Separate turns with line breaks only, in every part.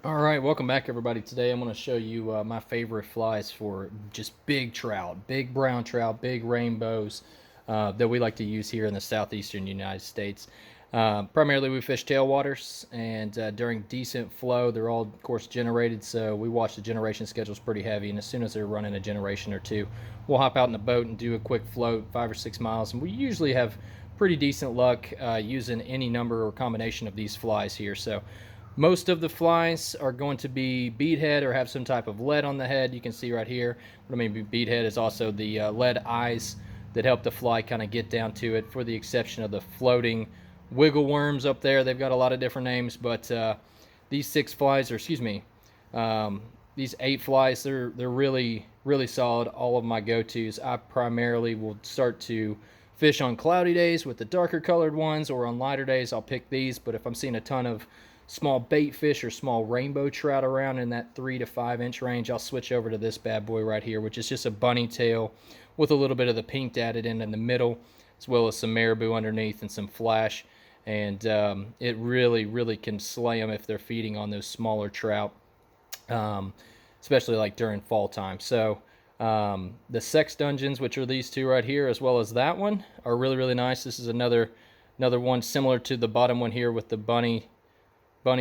All right, welcome back, everybody. Today I'm going to show you my favorite flies for just big trout, big brown trout, big rainbows that we like to use here in the southeastern United States. Primarily, we fish tailwaters, and during decent flow, they're all, of course, generated. So we watch the generation schedules pretty heavy, and as soon as they're running a generation or two, we'll hop out in the boat and do a quick float, 5 or 6 miles, and we usually have pretty decent luck using any number or combination of these flies here. So most of the flies are going to be bead head or have some type of lead on the head. You can see right here. What I mean bead head is also the lead eyes that help the fly kind of get down to it, for the exception of the floating wiggle worms up there. They've got a lot of different names, but these six flies, or excuse me, these eight flies, they're really solid. All of my go-tos. I primarily will start to fish on cloudy days with the darker colored ones, or on lighter days I'll pick these. But if I'm seeing a ton of small bait fish or small rainbow trout around in that 3 to 5 inch range, I'll switch over to this bad boy right here, which is just a bunny tail with a little bit of the pink added in the middle, as well as some marabou underneath and some flash. And it really can slay them if they're feeding on those smaller trout, um, especially like during fall time. So the sex dungeons, which are these two right here, as well as that one, are really nice. This is another one similar to the bottom one here with the bunny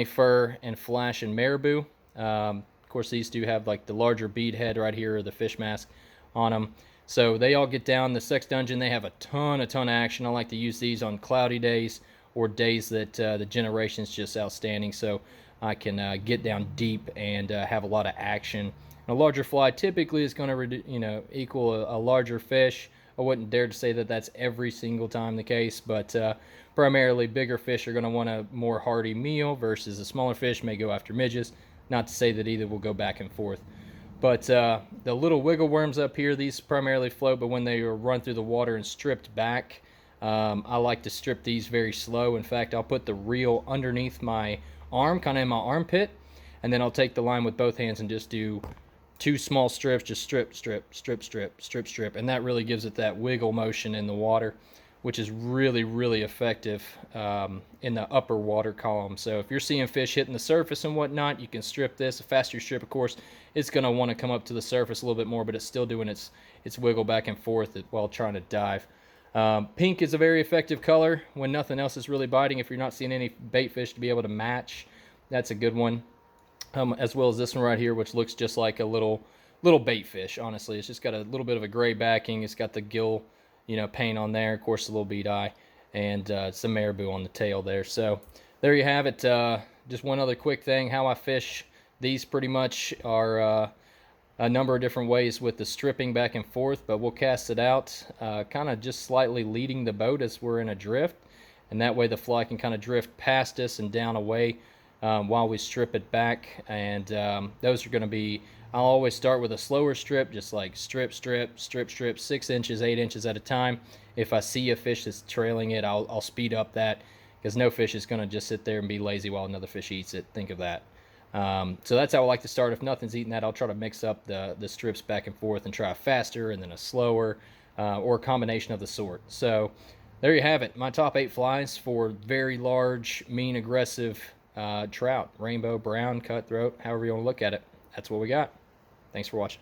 fur and flash and marabou. Of course, these do have like the larger bead head right here, or the fish mask on them. So they all get down. The sex dungeon, they have a ton of action. I like to use these on cloudy days or days that the generation's just outstanding, so I can get down deep and have a lot of action. And a larger fly typically is going to equal a larger fish. I wouldn't dare to say that that's every single time the case, but primarily bigger fish are going to want a more hearty meal, versus the smaller fish may go after midges. Not to say that either will go back and forth. But the little wiggle worms up here, these primarily float, but when they are run through the water and stripped back, I like to strip these very slow. In fact, I'll put the reel underneath my arm, kind of in my armpit, and then I'll take the line with both hands and just do two small strips, just strip, and that really gives it that wiggle motion in the water, which is really effective in the upper water column. So if you're seeing fish hitting the surface and whatnot, you can strip this. The faster you strip, of course, it's going to want to come up to the surface a little bit more, but it's still doing its wiggle back and forth while trying to dive. Pink is a very effective color when nothing else is really biting. If you're not seeing any bait fish to be able to match, that's a good one. As well as this one right here, which looks just like a little bait fish. Honestly, it's just got a little bit of a gray backing. It's got the gill, paint on there. Of course, the little bead eye, and some marabou on the tail there. So there you have it. Just one other quick thing: how I fish these pretty much are a number of different ways with the stripping back and forth, but we'll cast it out, kind of just slightly leading the boat as we're in a drift, and that way the fly can kind of drift past us and down away while we strip it back. And those are going to be, I'll always start with a slower strip, just like strip, 6 inches, 8 inches at a time. If I see a fish that's trailing it, I'll speed up that, because no fish is going to just sit there and be lazy while another fish eats it. Think of that. So that's how I like to start. If nothing's eating that, I'll try to mix up the strips back and forth and try a faster and then a slower, or a combination of the sort. So there you have it. My top 8 flies for very large, mean, aggressive trout. Rainbow, brown, cutthroat, however you want to look at it. That's what we got. Thanks for watching.